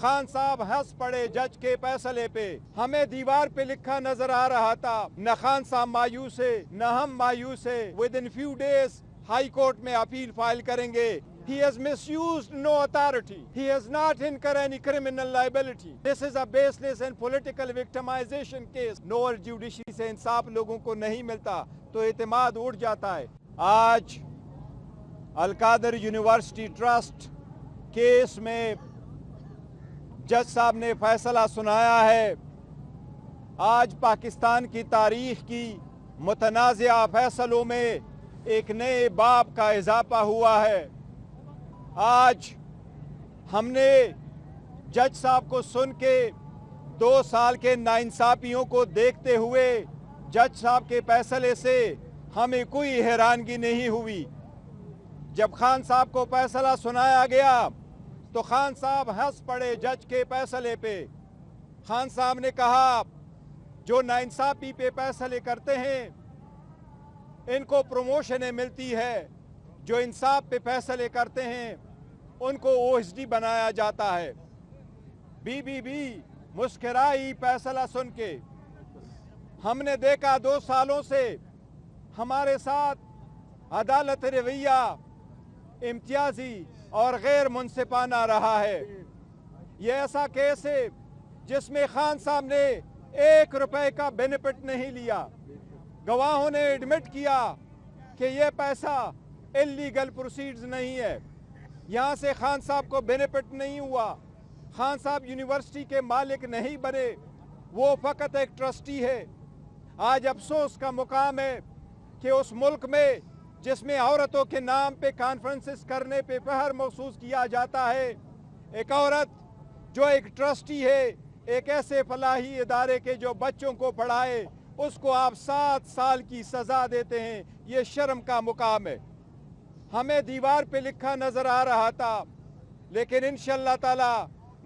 खान साहब हंस पड़े जज के फैसले पे। हमें दीवार पे लिखा नजर आ रहा था, न खान साहब मायूस है न हम मायूस है, with in few days high court में अपील फाइल करेंगे। He has misused no authority. He has not incurred any criminal liability. This is a baseless and political victimization case. Lower judiciary से इंसाफ लोगों को नहीं मिलता तो एतमाद उठ जाता है। आज अलकादर यूनिवर्सिटी ट्रस्ट केस में जज साहब ने फैसला सुनाया है। आज पाकिस्तान की तारीख की मुतनाज़िया फैसलों में एक नए बाब का इजाफा हुआ है। आज हमने जज साहब को सुन के 2 साल के नाइंसाफियों को देखते हुए जज साहब के फैसले से हमें कोई हैरानगी नहीं हुई। जब खान साहब को फैसला सुनाया गया तो खान साहब हंस पड़े जज के फैसले पे। खान साहब ने कहा, जो नाइंसाफी पे फैसले करते हैं इनको प्रमोशनें मिलती है, जो इंसाफ पे फैसले करते हैं उनको ओएसडी बनाया जाता है। बीबीबी मुस्कुराई फैसला सुन के। हमने देखा 2 सालों से हमारे साथ अदालत रवैया इम्तियाजी और गैर मुनसिफाना रहा है। ये ऐसा केस है जिसमें खान साहब ने 1 रुपए का बेनिफिट नहीं लिया। गवाहों ने एडमिट किया कि ये पैसा इलीगल प्रोसीड्स नहीं है, यहाँ से खान साहब को बेनिफिट नहीं हुआ। खान साहब यूनिवर्सिटी के मालिक नहीं बने, वो फ़कत एक ट्रस्टी है। आज अफसोस का मुकाम है कि उस मुल्क में जिसमें औरतों के नाम पे कॉन्फ्रेंसेस करने पे फख्र महसूस किया जाता है, एक औरत जो एक ट्रस्टी है एक ऐसे फलाही इदारे के जो बच्चों को पढ़ाए, उसको आप 7 साल की सज़ा देते हैं। ये शर्म का मुकाम है। हमें दीवार पे लिखा नज़र आ रहा था, लेकिन इंशाअल्लाह ताला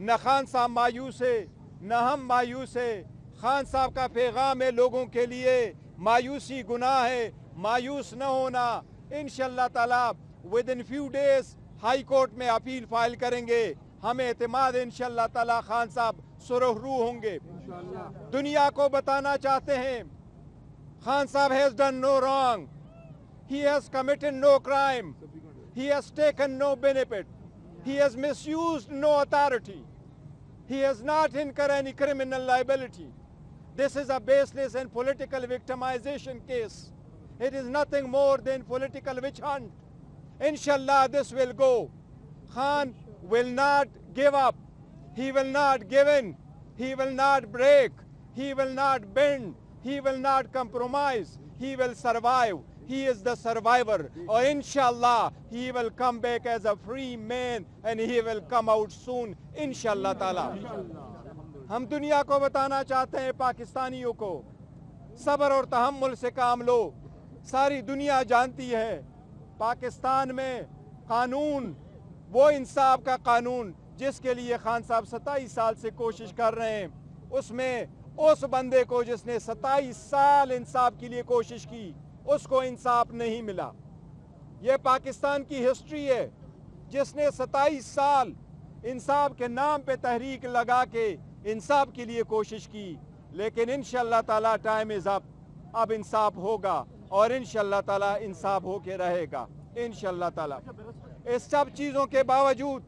न खान साहब मायूस है न हम मायूस है। खान साहब का पैगाम है लोगों के लिए, मायूसी गुनाह है, मायूस न होना। इंशाअल्लाह ताला with in few days high court में अपील फाइल करेंगे। हमें एतमाद इंशाअल्लाह ताला खान साहब सुरखरू होंगे। दुनिया को बताना चाहते हैं, Khan sahab has done no wrong, he has committed no crime, he has taken no benefit, he has misused no authority, he has not incurred any criminal liability. This is a baseless and political victimization case. It is nothing more than political witch hunt. Inshallah this will go. Khan will not give up, he will not give in, he will not break, he will not bend, he will not compromise, he will survive. He is the survivor, or inshallah he will come back as a free man and he will come out soon inshallah taala. हम दुनिया को बताना चाहते हैं, पाकिस्तानियों को, सब्र और तहम्मुल से काम लो। सारी दुनिया जानती है पाकिस्तान में कानून, वो इंसाफ का कानून जिसके लिए खान साहब 27 साल से कोशिश कर रहे हैं, उसमें उस बंदे को जिसने 27 साल इंसाफ के लिए कोशिश की उसको इंसाफ नहीं मिला। ये पाकिस्तान की हिस्ट्री है, जिसने 27 साल इंसाफ के नाम पे तहरीक लगा के इंसाफ के लिए कोशिश की, लेकिन इंशाअल्लाह ताला टाइम इज़ अप, अब इंसाफ होगा और इंशाअल्लाह ताला इंसाफ होके रहेगा इंशाअल्लाह ताला। इस सब चीज़ों के बावजूद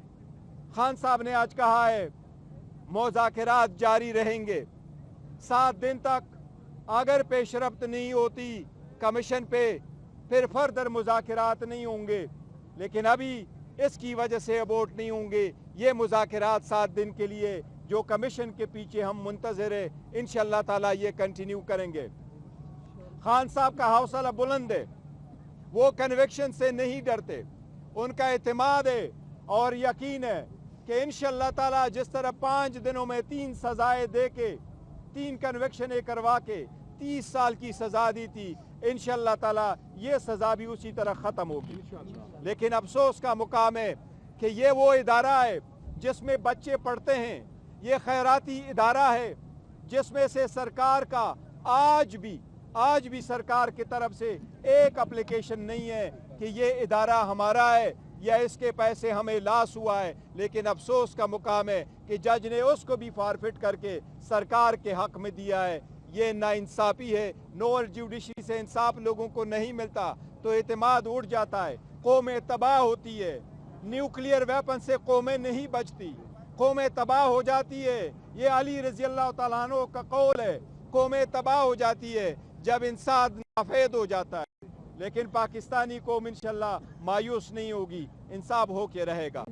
खान साहब ने आज कहा है मुज़ाकरात जारी रहेंगे 7 दिन तक। अगर पेशरफ्त नहीं होती कमीशन पे, फिर फर्दर मुज़ाकरात नहीं होंगे, लेकिन अभी इसकी वजह से अबोर्ट नहीं होंगे। ये मुज़ाकरात 7 दिन के लिए जो कमीशन के पीछे हम मुंतज़िर है, इंशाअल्लाह ताला ये कंटिन्यू करेंगे। खान साहब का हौसला बुलंद है, वो कन्विक्शन से नहीं डरते, उनका एतमाद है और यकीन है कि इंशाअल्लाह ताला जिस तरह 5 दिनों में 3 सजाएं दे के 3 कन्विक्शनें करवा के 30 साल की सज़ा दी थी, इंशाअल्लाह ताला ये सज़ा भी उसी तरह ख़त्म होगी। लेकिन अफसोस का मुकाम है कि ये वो इदारा है जिसमें बच्चे पढ़ते हैं, ये खैराती इदारा है जिसमें से सरकार का आज भी सरकार की तरफ से एक एप्लीकेशन नहीं है कि ये इदारा हमारा है, یا اس کے پیسے ہمیں لاس ہوا ہے، لیکن افسوس کا مقام ہے کہ جج نے اس کو بھی فارفٹ کر کے سرکار کے حق میں دیا ہے۔ یہ ناانصافی ہے۔ نوول جوڈیشری سے انصاف لوگوں کو نہیں ملتا تو اعتماد اٹھ جاتا ہے، قومیں تباہ ہوتی ہے۔ نیوکلیئر ویپن سے قومیں نہیں بچتی، قومیں تباہ ہو جاتی ہے۔ یہ علی رضی اللہ تعالیٰ عنہ کا قول ہے، قومیں تباہ ہو جاتی ہے جب انصاف نافذ ہو جاتا ہے۔ لیکن پاکستانی قوم انشاءاللہ مایوس نہیں ہوگی، انصاف ہو کے رہے گا۔